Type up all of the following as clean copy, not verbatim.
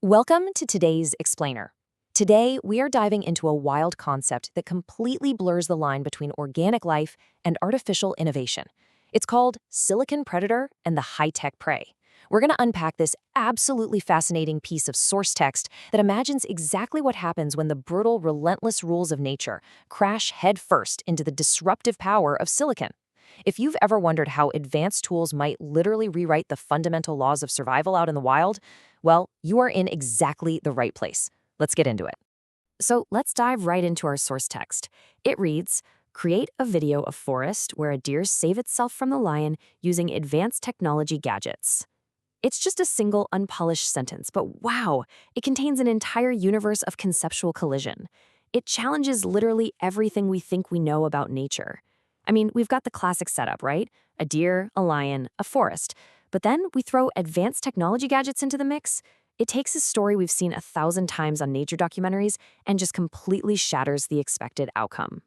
Welcome to today's Explainer. Today, we are diving into a wild concept that completely blurs the line between organic life and artificial innovation. It's called silicon predator and the high-tech prey. We're going to unpack this absolutely fascinating piece of source text that imagines exactly what happens when the brutal, relentless rules of nature crash headfirst into the disruptive power of silicon. If you've ever wondered how advanced tools might literally rewrite the fundamental laws of survival out in the wild, well, you are in exactly the right place. Let's get into it. So let's dive right into our source text. It reads, create a video of forest where a deer save itself from the lion using advanced technology gadgets. It's just a single unpolished sentence, but wow, it contains an entire universe of conceptual collision. It challenges literally everything we think we know about nature. I mean, we've got the classic setup, right? A deer, a lion, a forest. But then we throw advanced technology gadgets into the mix. It takes a story we've seen 1,000 times on nature documentaries and just completely shatters the expected outcome.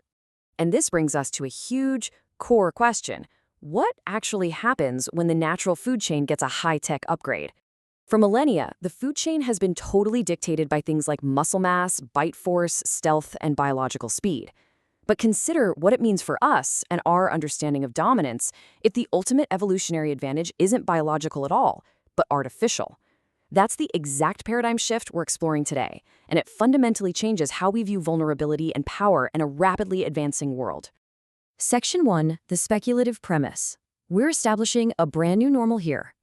And this brings us to a huge, core question. What actually happens when the natural food chain gets a high-tech upgrade? For millennia, the food chain has been totally dictated by things like muscle mass, bite force, stealth, and biological speed. But consider what it means for us and our understanding of dominance if the ultimate evolutionary advantage isn't biological at all, but artificial. That's the exact paradigm shift we're exploring today, and it fundamentally changes how we view vulnerability and power in a rapidly advancing world. Section 1, the speculative premise. We're establishing a brand new normal here.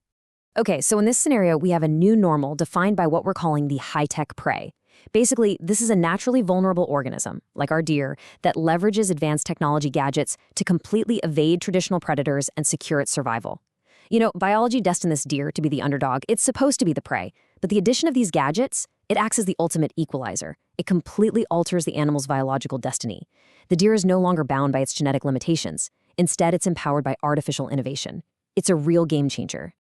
Okay, so in this scenario, we have a new normal defined by what we're calling the high-tech prey. Basically, this is a naturally vulnerable organism, like our deer, that leverages advanced technology gadgets to completely evade traditional predators and secure its survival. You know, biology destined this deer to be the underdog. It's supposed to be the prey. But the addition of these gadgets, it acts as the ultimate equalizer. It completely alters the animal's biological destiny. The deer is no longer bound by its genetic limitations. Instead, it's empowered by artificial innovation. It's a real game changer.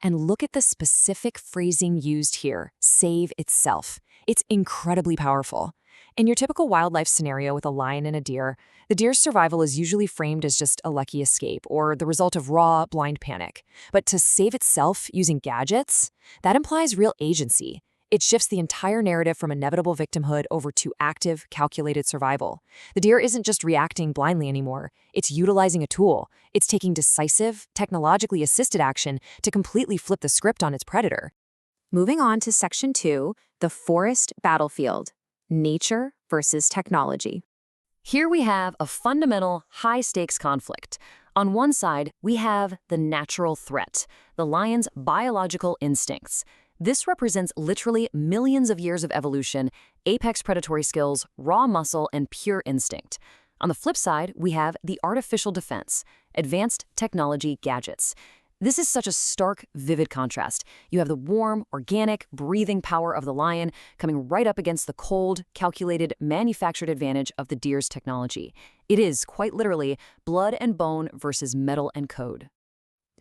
And look at the specific phrasing used here, save itself. It's incredibly powerful. In your typical wildlife scenario with a lion and a deer, the deer's survival is usually framed as just a lucky escape or the result of raw, blind panic. But to save itself using gadgets, that implies real agency. It shifts the entire narrative from inevitable victimhood over to active, calculated survival. The deer isn't just reacting blindly anymore. It's utilizing a tool. It's taking decisive, technologically assisted action to completely flip the script on its predator. Moving on to Section 2, the forest battlefield. Nature versus technology. Here we have a fundamental, high-stakes conflict. On one side, we have the natural threat, the lion's biological instincts. This represents literally millions of years of evolution, apex predatory skills, raw muscle, and pure instinct. On the flip side, we have the artificial defense, advanced technology gadgets. This is such a stark, vivid contrast. You have the warm, organic, breathing power of the lion coming right up against the cold, calculated, manufactured advantage of the deer's technology. It is, quite literally, blood and bone versus metal and code.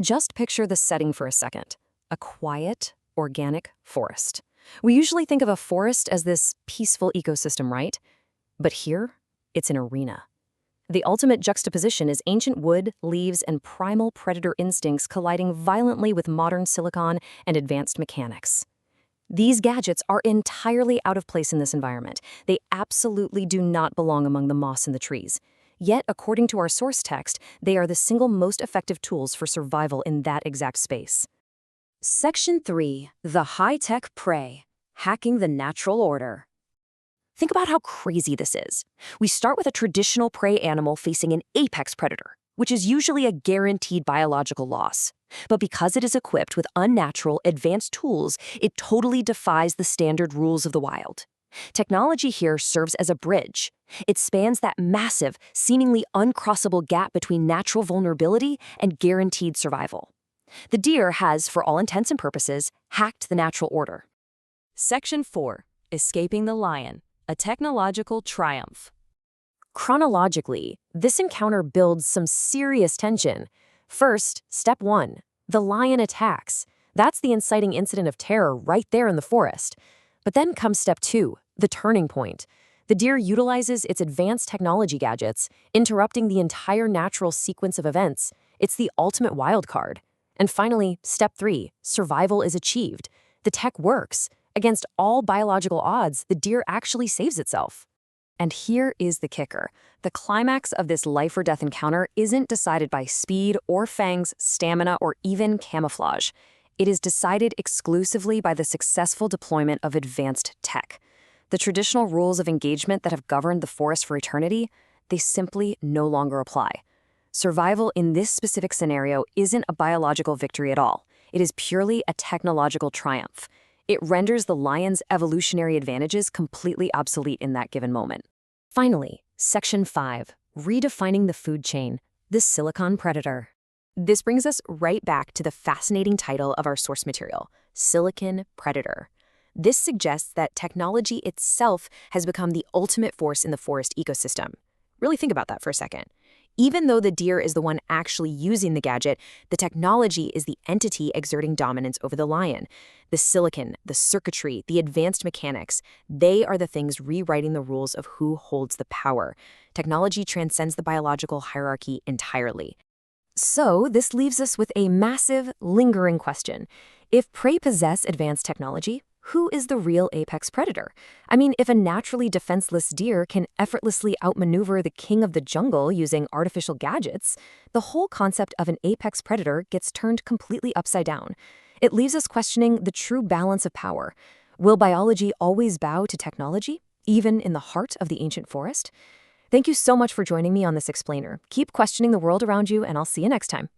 Just picture the setting for a second. A quiet, organic forest. We usually think of a forest as this peaceful ecosystem, right? But here, it's an arena. The ultimate juxtaposition is ancient wood, leaves, and primal predator instincts colliding violently with modern silicon and advanced mechanics. These gadgets are entirely out of place in this environment. They absolutely do not belong among the moss in the trees. Yet, according to our source text, they are the single most effective tools for survival in that exact space. Section 3, the high-tech prey, hacking the natural order. Think about how crazy this is. We start with a traditional prey animal facing an apex predator, which is usually a guaranteed biological loss. But because it is equipped with unnatural, advanced tools, it totally defies the standard rules of the wild. Technology here serves as a bridge. It spans that massive, seemingly uncrossable gap between natural vulnerability and guaranteed survival. The deer has, for all intents and purposes, hacked the natural order. Section 4, escaping the lion, a technological triumph. Chronologically, this encounter builds some serious tension. First, step 1, the lion attacks. That's the inciting incident of terror right there in the forest. But then comes step 2, the turning point. The deer utilizes its advanced technology gadgets, interrupting the entire natural sequence of events. It's the ultimate wild card. And finally, step 3, survival is achieved. The tech works. Against all biological odds, the deer actually saves itself. And here is the kicker. The climax of this life-or-death encounter isn't decided by speed or fangs, stamina, or even camouflage. It is decided exclusively by the successful deployment of advanced tech. The traditional rules of engagement that have governed the forest for eternity, they simply no longer apply. Survival in this specific scenario isn't a biological victory at all. It is purely a technological triumph. It renders the lion's evolutionary advantages completely obsolete in that given moment. Finally, Section 5, redefining the food chain, the silicon predator. This brings us right back to the fascinating title of our source material, silicon predator. This suggests that technology itself has become the ultimate force in the forest ecosystem. Really think about that for a second. Even though the deer is the one actually using the gadget, the technology is the entity exerting dominance over the lion. The silicon, the circuitry, the advanced mechanics, they are the things rewriting the rules of who holds the power. Technology transcends the biological hierarchy entirely. So this leaves us with a massive, lingering question. If prey possess advanced technology, who is the real apex predator? I mean, if a naturally defenseless deer can effortlessly outmaneuver the king of the jungle using artificial gadgets, the whole concept of an apex predator gets turned completely upside down. It leaves us questioning the true balance of power. Will biology always bow to technology, even in the heart of the ancient forest? Thank you so much for joining me on this explainer. Keep questioning the world around you, and I'll see you next time.